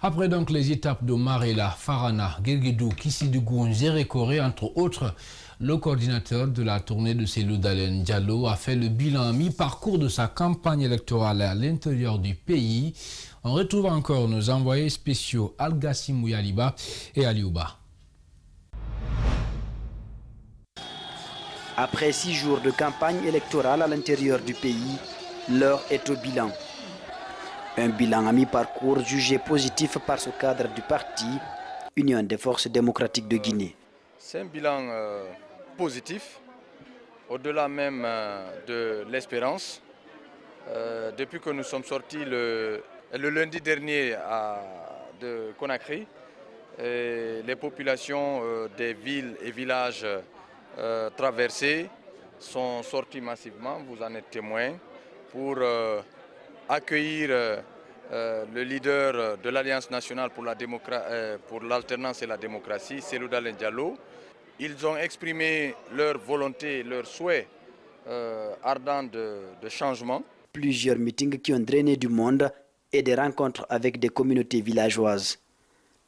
Après donc les étapes de Marela, Farana, Guéguédou, Kissidougou, Nzérékoré, entre autres, le coordinateur de la tournée de Cellou Dalein Diallo a fait le bilan à mi-parcours de sa campagne électorale à l'intérieur du pays. On retrouve encore nos envoyés spéciaux Al-Gassim Mouyaliba et Aliouba. Après 6 jours de campagne électorale à l'intérieur du pays, l'heure est au bilan. Un bilan à mi-parcours jugé positif par ce cadre du parti Union des forces démocratiques de Guinée. C'est un bilan positif, au-delà même de l'espérance. Depuis que nous sommes sortis le lundi dernier de Conakry, les populations des villes et villages traversés sont sortis massivement, vous en êtes témoins, pour accueillir le leader de l'Alliance nationale pour l'alternance et la démocratie, Cellou Dalein Diallo. Ils ont exprimé leur volonté, leur souhait ardent de changement. Plusieurs meetings qui ont drainé du monde et des rencontres avec des communautés villageoises.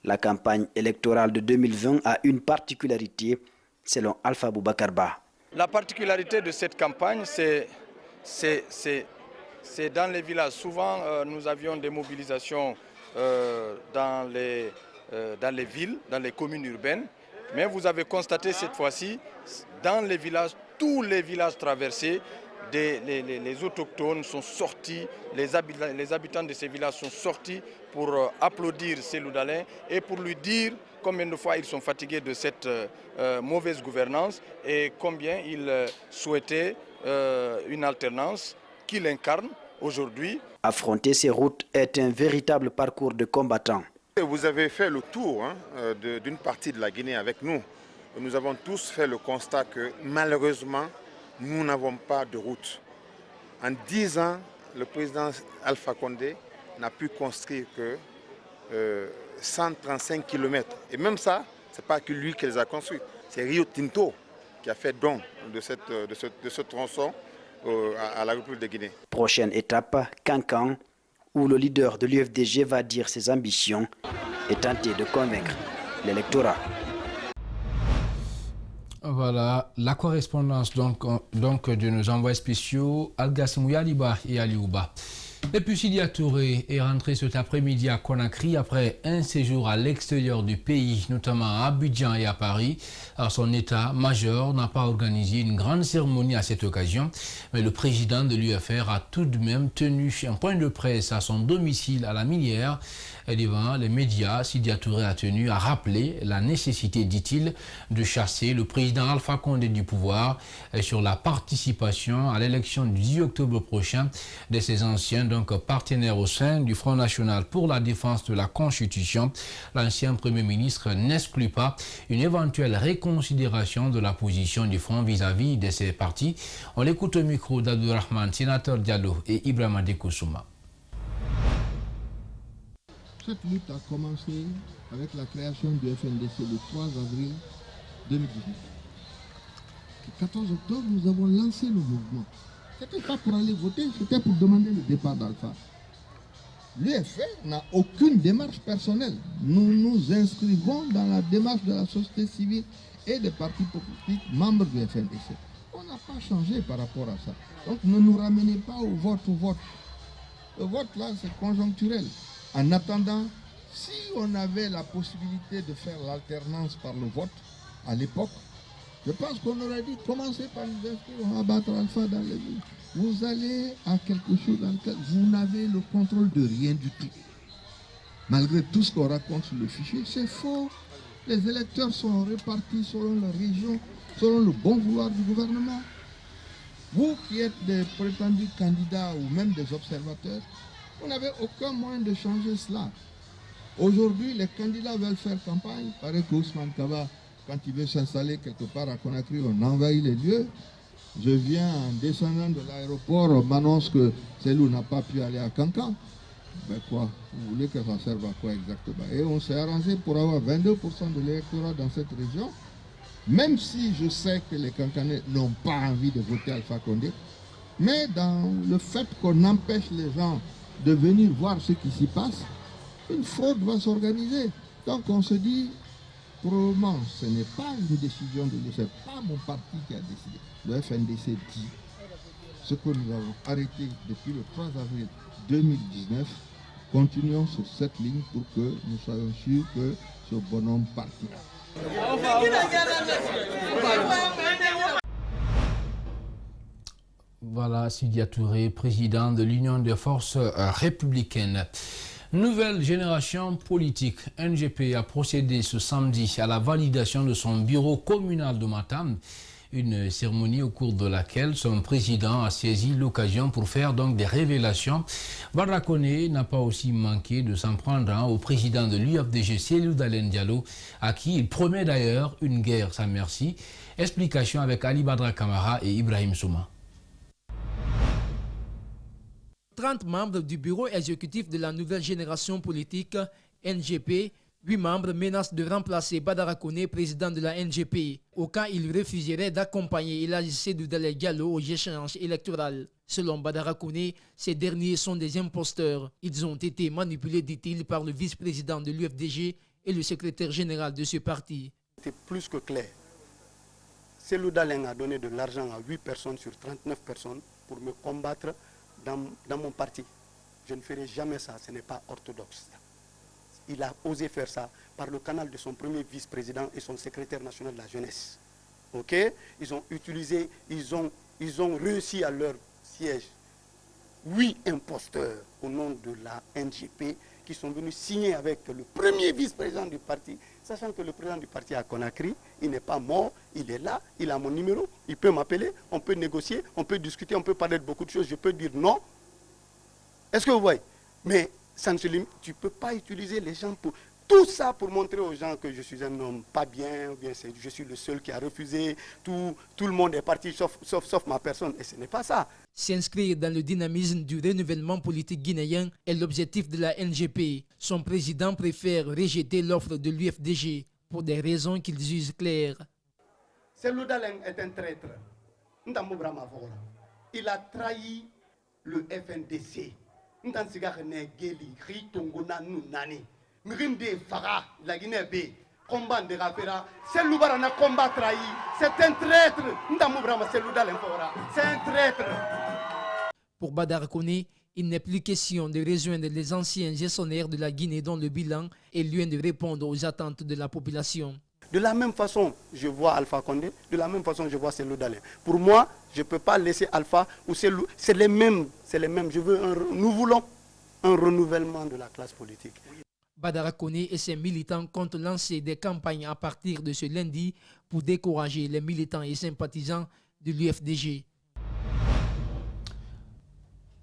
La campagne électorale de 2020 a une particularité, selon Alpha Boubakarba. La particularité de cette campagne, c'est dans les villages. Souvent, nous avions des mobilisations dans les villes, dans les communes urbaines. Mais vous avez constaté cette fois-ci, dans les villages, tous les villages traversés, les autochtones sont sortis, les habitants de ces villages sont sortis pour applaudir Cellou Dalein et pour lui dire combien de fois ils sont fatigués de cette mauvaise gouvernance et combien ils souhaitaient une alternance qu'il incarne aujourd'hui. Affronter ces routes est un véritable parcours de combattants. Vous avez fait le tour d'une partie de la Guinée avec nous. Nous avons tous fait le constat que malheureusement, nous n'avons pas de route. En 10 ans, le président Alpha Condé n'a pu construire que 135 km. Et même ça, ce n'est pas que lui qui les a construits. C'est Rio Tinto qui a fait don de ce tronçon à la République de Guinée. Prochaine étape, Kankan, où le leader de l'UFDG va dire ses ambitions et tenter de convaincre l'électorat. Voilà la correspondance donc de nos envoyés spéciaux Al-Gassim Mouyaliba et Aliouba. Et puis Sidia Touré est rentré cet après-midi à Conakry après un séjour à l'extérieur du pays, notamment à Abidjan et à Paris. Alors son état-major n'a pas organisé une grande cérémonie à cette occasion, mais le président de l'UFR a tout de même tenu un point de presse à son domicile à la Minière. Et devant les médias, Sidia Touré a tenu à rappeler la nécessité, dit-il, de chasser le président Alpha Condé du pouvoir sur la participation à l'élection du 10 octobre prochain de ses anciens partenaires au sein du Front National pour la défense de la Constitution. L'ancien Premier ministre n'exclut pas une éventuelle réconsidération de la position du Front vis-à-vis de ces partis. On l'écoute au micro d'Abdourahmane, sénateur Diallo et Ibrahima Dekoussouma. Cette lutte a commencé avec la création du FNDC le 3 avril 2018. Le 14 octobre, nous avons lancé le mouvement. Ce n'était pas pour aller voter, c'était pour demander le départ d'Alpha. L'UFR n'a aucune démarche personnelle. Nous nous inscrivons dans la démarche de la société civile et des partis politiques membres du FNDC. On n'a pas changé par rapport à ça. Donc ne nous ramenez pas au vote. Le vote là, c'est conjoncturel. En attendant, si on avait la possibilité de faire l'alternance par le vote, à l'époque, je pense qu'on aurait dit commencez par nous inscrire, on va battre Alpha dans les villes. Vous allez à quelque chose dans lequel vous n'avez le contrôle de rien du tout. Malgré tout ce qu'on raconte sur le fichier, c'est faux. Les électeurs sont répartis selon leur région, selon le bon vouloir du gouvernement. Vous qui êtes des prétendus candidats ou même des observateurs, vous n'avez aucun moyen de changer cela. Aujourd'hui, les candidats veulent faire campagne. Il paraît que Ousmane Kaba, quand il veut s'installer quelque part à Conakry, on envahit les lieux. Je viens en descendant de l'aéroport, on m'annonce que Cellou n'a pas pu aller à Kankan. Ben quoi? Vous voulez que ça serve à quoi exactement? Et on s'est arrangé pour avoir 22% de l'électorat dans cette région. Même si je sais que les Kankanais n'ont pas envie de voter Alpha Condé, mais dans le fait qu'on empêche les gens de venir voir ce qui s'y passe, une fraude va s'organiser. Donc on se dit, probablement, ce n'est pas une décision de nous, ce n'est pas mon parti qui a décidé. Le FNDC dit ce que nous avons arrêté depuis le 3 avril 2019. Continuons sur cette ligne pour que nous soyons sûrs que ce bonhomme partira. Voilà, Sidya Touré, président de l'Union des forces républicaines. Nouvelle génération politique, NGP a procédé ce samedi à la validation de son bureau communal de Matam. Une cérémonie au cours de laquelle son président a saisi l'occasion pour faire donc des révélations. Badara Koné n'a pas aussi manqué de s'en prendre au président de l'UFDG, Cellou Dalein Diallo, à qui il promet d'ailleurs une guerre sans merci. Explication avec Ali Badra Camara et Ibrahim Souma. 30 membres du bureau exécutif de la nouvelle génération politique, NGP, 8 membres menacent de remplacer Badara Koné, président de la NGP, au cas où il refuserait d'accompagner Elhadji Cellou Dalein Diallo aux échéances électorales. Selon Badara Koné, ces derniers sont des imposteurs. Ils ont été manipulés, dit-il, par le vice-président de l'UFDG et le secrétaire général de ce parti. C'est plus que clair. Cellou Dalein a donné de l'argent à 8 personnes sur 39 personnes pour me combattre dans mon parti. Je ne ferai jamais ça, ce n'est pas orthodoxe. Il a osé faire ça par le canal de son premier vice-président et son secrétaire national de la jeunesse. Ok? Ils ont utilisé, ils ont réussi à leur siège 8 imposteurs au nom de la NGP qui sont venus signer avec le premier vice-président du parti, sachant que le président du parti à Conakry, il n'est pas mort, il est là, il a mon numéro, il peut m'appeler, on peut négocier, on peut discuter, on peut parler de beaucoup de choses, je peux dire non. Est-ce que vous voyez? Mais ça ne se limite, tu ne peux pas utiliser les gens pour... Tout ça pour montrer aux gens que je suis un homme pas bien, ou bien je suis le seul qui a refusé, tout le monde est parti sauf ma personne, et ce n'est pas ça. S'inscrire dans le dynamisme du renouvellement politique guinéen est l'objectif de la NGP. Son président préfère rejeter l'offre de l'UFDG pour des raisons qu'il juge claires. Cellou Dalein est un traître. Il a trahi le FNDC. La Guinée B, combat de Rafera, c'est l'Oubarana combat trahi, c'est un traître. C'est un traître. Pour Badara Koné, il n'est plus question de rejoindre les anciens gestionnaires de la Guinée dont le bilan est loin de répondre aux attentes de la population. De la même façon, je vois Alpha Condé, de la même façon, je vois Cellou Dalein. Pour moi, je ne peux pas laisser Alpha ou Cellou, c'est les mêmes. Nous voulons un renouvellement de la classe politique. Badara Koné et ses militants comptent lancer des campagnes à partir de ce lundi pour décourager les militants et sympathisants de l'UFDG.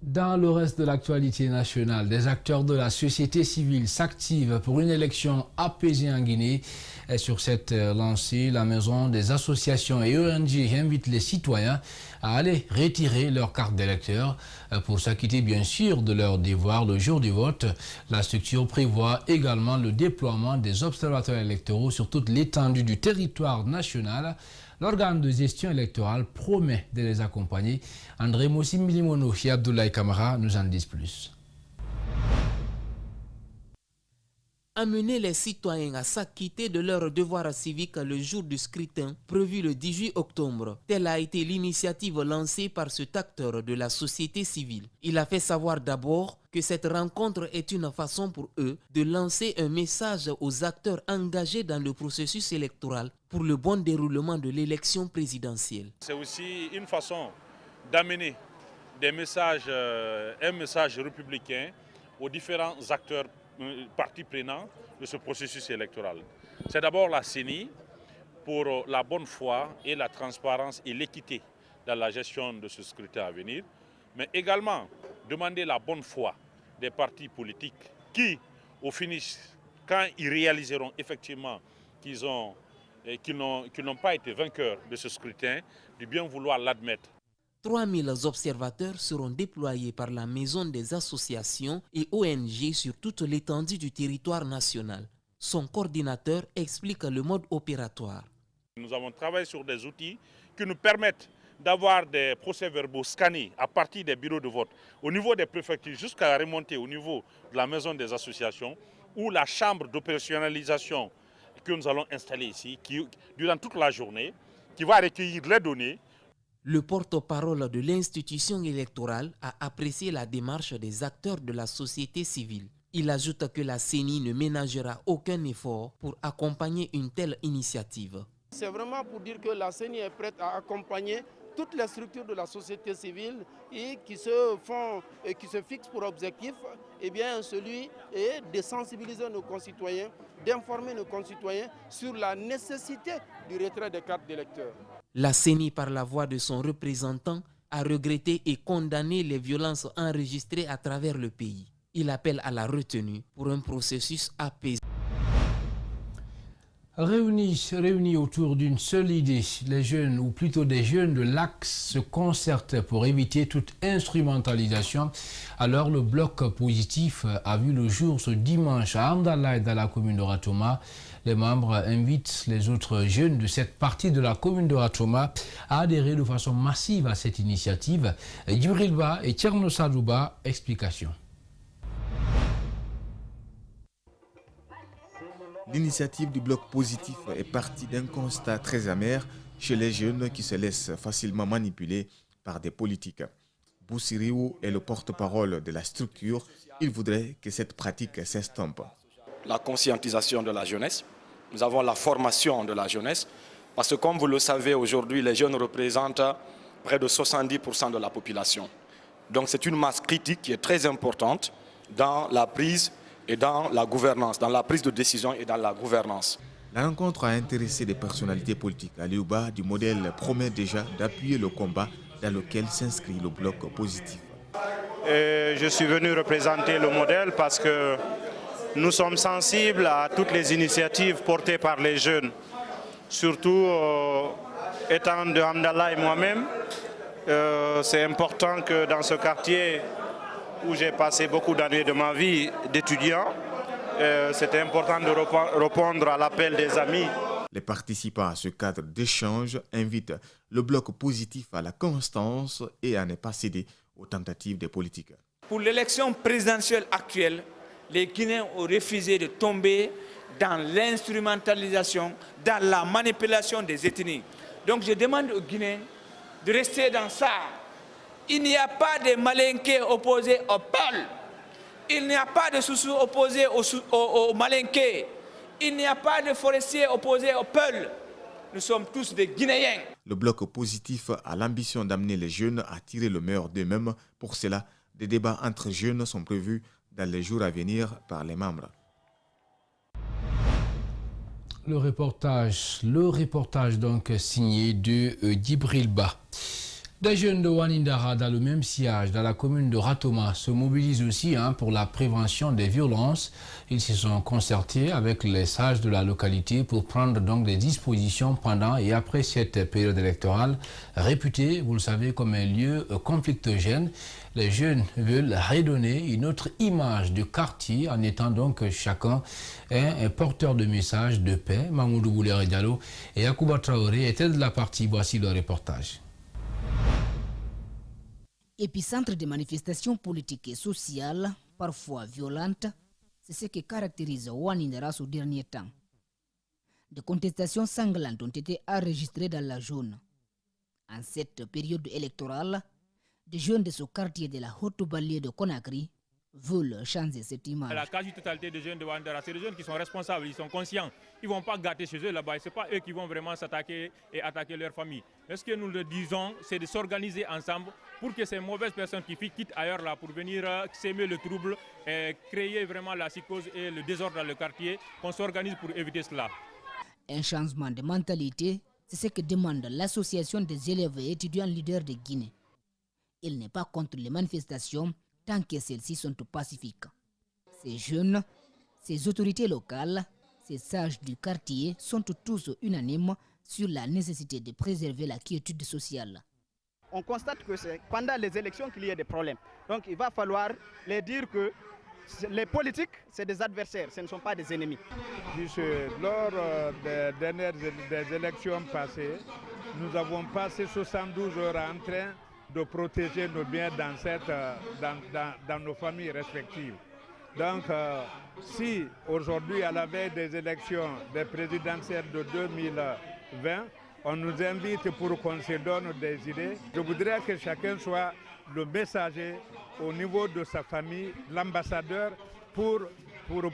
Dans le reste de l'actualité nationale, des acteurs de la société civile s'activent pour une élection apaisée en Guinée. Et sur cette lancée, la Maison des associations et ONG invite les citoyens à aller retirer leur carte d'électeur pour s'acquitter bien sûr de leur devoir le jour du vote. La structure prévoit également le déploiement des observateurs électoraux sur toute l'étendue du territoire national. L'organe de gestion électorale promet de les accompagner. André Mossim Milimono et Abdoulaye Kamara nous en disent plus. Amener les citoyens à s'acquitter de leurs devoirs civiques le jour du scrutin prévu le 18 octobre. Telle a été l'initiative lancée par cet acteur de la société civile. Il a fait savoir d'abord que cette rencontre est une façon pour eux de lancer un message aux acteurs engagés dans le processus électoral pour le bon déroulement de l'élection présidentielle. C'est aussi une façon d'amener un message républicain aux différents acteurs parties prenantes de ce processus électoral. C'est d'abord la CENI pour la bonne foi et la transparence et l'équité dans la gestion de ce scrutin à venir, mais également demander la bonne foi des partis politiques qui, au finish, quand ils réaliseront effectivement qu'ils n'ont pas été vainqueurs de ce scrutin, de bien vouloir l'admettre. 3000 observateurs seront déployés par la Maison des associations et ONG sur toute l'étendue du territoire national. Son coordinateur explique le mode opératoire. Nous avons travaillé sur des outils qui nous permettent d'avoir des procès-verbaux scannés à partir des bureaux de vote au niveau des préfectures jusqu'à remonter au niveau de la Maison des associations où la chambre d'opérationnalisation que nous allons installer ici, durant toute la journée, qui va recueillir les données. Le porte-parole de l'institution électorale a apprécié la démarche des acteurs de la société civile. Il ajoute que la CENI ne ménagera aucun effort pour accompagner une telle initiative. C'est vraiment pour dire que la CENI est prête à accompagner toutes les structures de la société civile et qui se fixent pour objectif celui est de sensibiliser nos concitoyens, d'informer nos concitoyens sur la nécessité du retrait des cartes d'électeurs. La CENI, par la voix de son représentant, a regretté et condamné les violences enregistrées à travers le pays. Il appelle à la retenue pour un processus apaisé. Réunis autour d'une seule idée, les jeunes, ou plutôt des jeunes de l'Axe, se concertent pour éviter toute instrumentalisation. Alors le bloc positif a vu le jour ce dimanche à Amdalaï, dans la commune de Ratoma. Les membres invitent les autres jeunes de cette partie de la commune de Ratoma à adhérer de façon massive à cette initiative. Djibril Ba et Tcherno Sadouba, explication. L'initiative du bloc positif est partie d'un constat très amer chez les jeunes qui se laissent facilement manipuler par des politiques. Boussiriou est le porte-parole de la structure. Il voudrait que cette pratique s'estompe. La conscientisation de la jeunesse, nous avons la formation de la jeunesse, parce que comme vous le savez aujourd'hui, les jeunes représentent près de 70% de la population. Donc c'est une masse critique qui est très importante dans la prise et dans la gouvernance, dans la prise de décision et dans la gouvernance. La rencontre a intéressé des personnalités politiques. Aliouba du modèle promet déjà d'appuyer le combat dans lequel s'inscrit le bloc positif. Je suis venu représenter le modèle parce que nous sommes sensibles à toutes les initiatives portées par les jeunes. Surtout étant de Amdallah et moi-même, c'est important que dans ce quartier où j'ai passé beaucoup d'années de ma vie d'étudiant, c'était important de répondre à l'appel des amis. Les participants à ce cadre d'échange invitent le bloc positif à la constance et à ne pas céder aux tentatives des politiques. Pour l'élection présidentielle actuelle, les Guinéens ont refusé de tomber dans l'instrumentalisation, dans la manipulation des ethnies. Donc je demande aux Guinéens de rester dans ça. Il n'y a pas de Malinké opposés au Peul. Il n'y a pas de Soussou opposés au Malinké. Il n'y a pas de forestiers opposés au Peul. Nous sommes tous des Guinéens. Le bloc positif a l'ambition d'amener les jeunes à tirer le meilleur d'eux-mêmes. Pour cela, des débats entre jeunes sont prévus dans les jours à venir par les membres. Le reportage donc signé de Djibril Ba. Des jeunes de Wanindara dans le même sillage, dans la commune de Ratoma, se mobilisent aussi pour la prévention des violences. Ils se sont concertés avec les sages de la localité pour prendre donc des dispositions pendant et après cette période électorale réputée, vous le savez, comme un lieu conflictogène. Les jeunes veulent redonner une autre image du quartier en étant donc chacun un porteur de messages de paix. Mamoudou Boulere Diallo et Yacouba Traoré étaient de la partie. Voici le reportage. Épicentre de manifestations politiques et sociales, parfois violentes, c'est ce qui caractérise Wanindara ces derniers temps. Des contestations sanglantes ont été enregistrées dans la zone. En cette période électorale, des jeunes de ce quartier de la haute banlieue de Conakry veulent changer cette image. La quasi-totalité des jeunes de Wanindara, c'est des jeunes qui sont responsables, ils sont conscients. Ils ne vont pas gâter chez eux là-bas. Ce n'est pas eux qui vont vraiment s'attaquer et attaquer leur famille. Mais ce que nous le disons, c'est de s'organiser ensemble pour que ces mauvaises personnes qui quittent ailleurs là pour venir s'aimer le trouble et créer vraiment la psychose et le désordre dans le quartier, qu'on s'organise pour éviter cela. Un changement de mentalité, c'est ce que demande l'association des élèves et étudiants leaders de Guinée. Il n'est pas contre les manifestations tant que celles-ci sont pacifiques. Ces jeunes, ces autorités locales, ces sages du quartier sont tous unanimes sur la nécessité de préserver la quiétude sociale. On constate que c'est pendant les élections qu'il y a des problèmes. Donc il va falloir les dire que les politiques, c'est des adversaires, ce ne sont pas des ennemis. Lors des dernières des élections passées, nous avons passé 72 heures en train de protéger nos biens dans nos familles respectives. Donc, si aujourd'hui, à la veille des élections des présidentielles de 2020, on nous invite pour qu'on se donne des idées, je voudrais que chacun soit le messager au niveau de sa famille, l'ambassadeur pour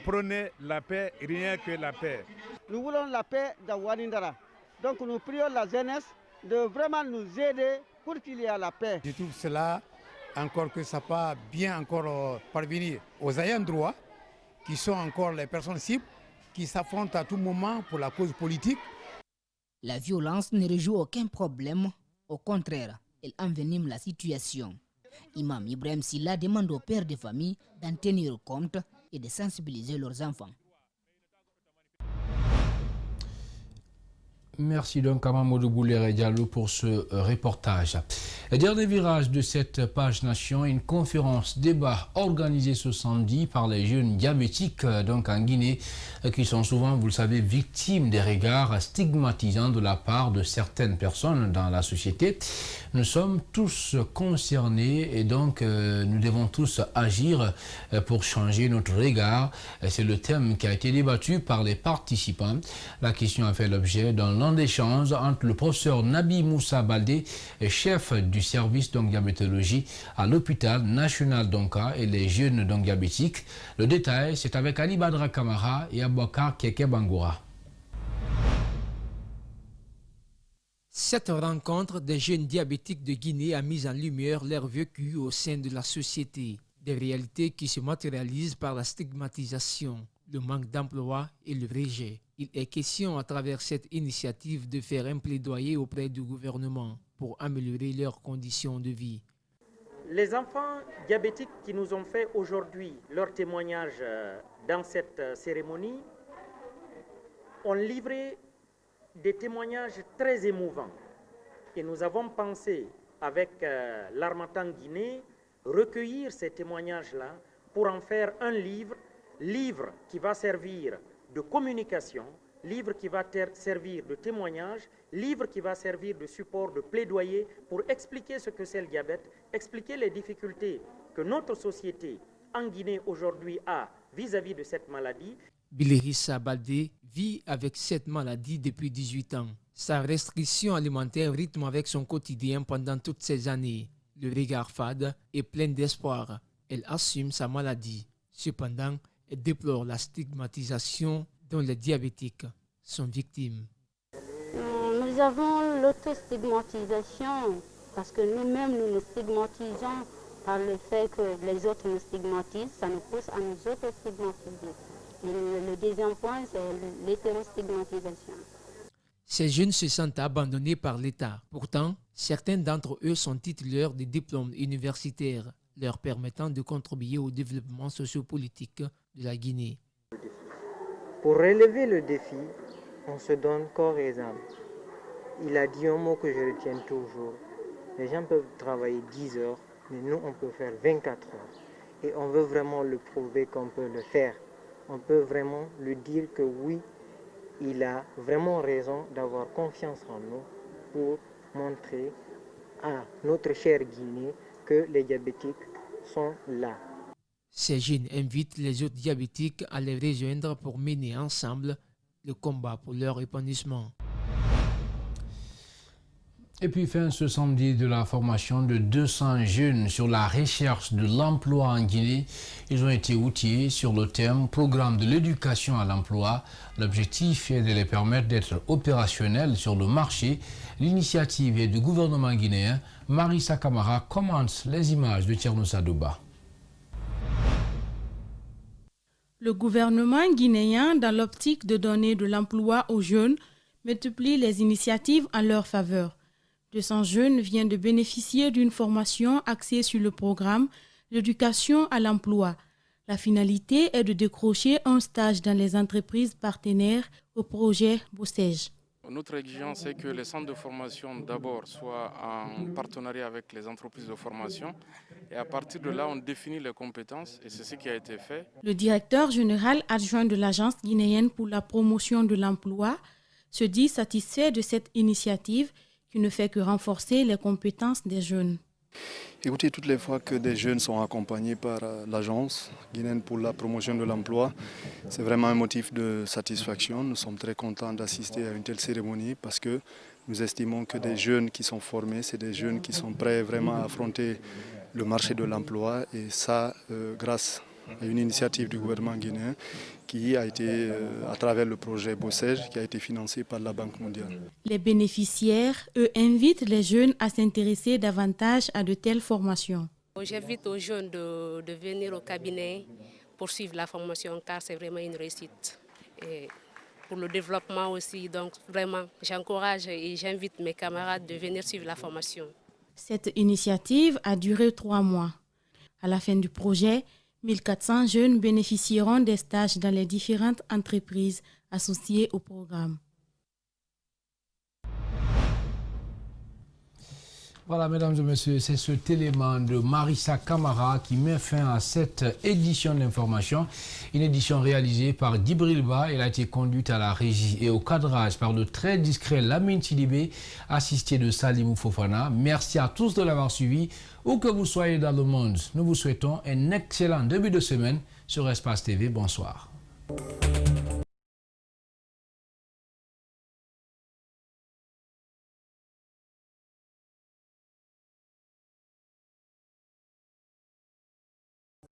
prôner la paix, rien que la paix. Nous voulons la paix dans Wanindara. Donc nous prions la jeunesse de vraiment nous aider pour qu'il y ait la paix. Je trouve cela encore que ça pas bien encore parvenir aux ayants droit, qui sont encore les personnes cibles, qui s'affrontent à tout moment pour la cause politique. La violence ne résout aucun problème, au contraire, elle envenime la situation. Imam Ibrahim Silla demande aux pères de famille d'en tenir compte et de sensibiliser leurs enfants. Merci donc à Mamadou Boulere Diallo pour ce reportage. Dernier virage de cette page Nation, une conférence débat organisée ce samedi par les jeunes diabétiques donc en Guinée qui sont souvent, vous le savez, victimes des regards stigmatisants de la part de certaines personnes dans la société. Nous sommes tous concernés et donc nous devons tous agir pour changer notre regard. C'est le thème qui a été débattu par les participants. La question a fait l'objet d'un d'échange entre le professeur Nabi Moussa Baldé, chef du service diabétologie à l'hôpital national d'Onka et les jeunes diabétiques. Le détail, c'est avec Ali Badra Kamara et Abouakar Keke Bangoura. Cette rencontre des jeunes diabétiques de Guinée a mis en lumière leur vécu au sein de la société, des réalités qui se matérialisent par la stigmatisation, le manque d'emploi et le rejet. Il est question à travers cette initiative de faire un plaidoyer auprès du gouvernement pour améliorer leurs conditions de vie. Les enfants diabétiques qui nous ont fait aujourd'hui leur témoignage dans cette cérémonie ont livré des témoignages très émouvants. Et nous avons pensé, avec l'Harmattan Guinée, recueillir ces témoignages-là pour en faire un livre qui va servir de communication, livre qui va servir de témoignage, livre qui va servir de support, de plaidoyer pour expliquer ce que c'est le diabète, expliquer les difficultés que notre société en Guinée aujourd'hui a vis-à-vis de cette maladie. Bilirissa Baldé vit avec cette maladie depuis 18 ans. Sa restriction alimentaire rythme avec son quotidien pendant toutes ces années. Le regard fade est plein d'espoir. Elle assume sa maladie. Cependant, elle déplore la stigmatisation dont les diabétiques sont victimes. Nous avons l'autostigmatisation parce que nous-mêmes nous stigmatisons par le fait que les autres nous stigmatisent, ça nous pousse à nous autostigmatiser. Le deuxième point, c'est l'hétérostigmatisation. Ces jeunes se sentent abandonnés par l'État. Pourtant, certains d'entre eux sont titulaires de diplômes universitaires, leur permettant de contribuer au développement sociopolitique de la Guinée. Pour relever le défi, on se donne corps et âme. Il a dit un mot que je retiens toujours. Les gens peuvent travailler 10 heures, mais nous, on peut faire 24 heures. Et on veut vraiment le prouver qu'on peut le faire. On peut vraiment lui dire que oui, il a vraiment raison d'avoir confiance en nous pour montrer à notre chère Guinée que les diabétiques sont là. Ces jeunes invitent les autres diabétiques à les rejoindre pour mener ensemble le combat pour leur épanouissement. Et puis fin ce samedi de la formation de 200 jeunes sur la recherche de l'emploi en Guinée. Ils ont été outillés sur le thème Programme de l'éducation à l'emploi. L'objectif est de les permettre d'être opérationnels sur le marché. L'initiative est du gouvernement guinéen. Marissa Kamara commente les images de Tierno Sadouba. Le gouvernement guinéen, dans l'optique de donner de l'emploi aux jeunes, multiplie les initiatives en leur faveur. 200 jeunes viennent de bénéficier d'une formation axée sur le programme d'éducation à l'emploi. La finalité est de décrocher un stage dans les entreprises partenaires au projet Bossège. Notre exigence est que les centres de formation d'abord soient en partenariat avec les entreprises de formation et à partir de là on définit les compétences et c'est ce qui a été fait. Le directeur général adjoint de l'Agence guinéenne pour la promotion de l'emploi se dit satisfait de cette initiative qui ne fait que renforcer les compétences des jeunes. Écoutez, toutes les fois que des jeunes sont accompagnés par l'Agence guinéenne pour la promotion de l'emploi, c'est vraiment un motif de satisfaction. Nous sommes très contents d'assister à une telle cérémonie parce que nous estimons que des jeunes qui sont formés, c'est des jeunes qui sont prêts vraiment à affronter le marché de l'emploi et ça, grâce à une initiative du gouvernement guinéen qui a été, à travers le projet Bossège, qui a été financé par la Banque mondiale. Les bénéficiaires, eux, invitent les jeunes à s'intéresser davantage à de telles formations. J'invite aux jeunes de venir au cabinet pour suivre la formation car c'est vraiment une réussite. Et pour le développement aussi, donc vraiment, j'encourage et j'invite mes camarades de venir suivre la formation. Cette initiative a duré 3 mois. À la fin du projet, 1400 jeunes bénéficieront des stages dans les différentes entreprises associées au programme. Voilà, mesdames et messieurs, c'est ce élément de Marissa Camara qui met fin à cette édition d'information. Une édition réalisée par Djibril Ba. Elle a été conduite à la régie et au cadrage par le très discret Lamine Sidibé, assisté de Salimou Fofana. Merci à tous de l'avoir suivi. Où que vous soyez dans le monde, nous vous souhaitons un excellent début de semaine sur Espace TV. Bonsoir.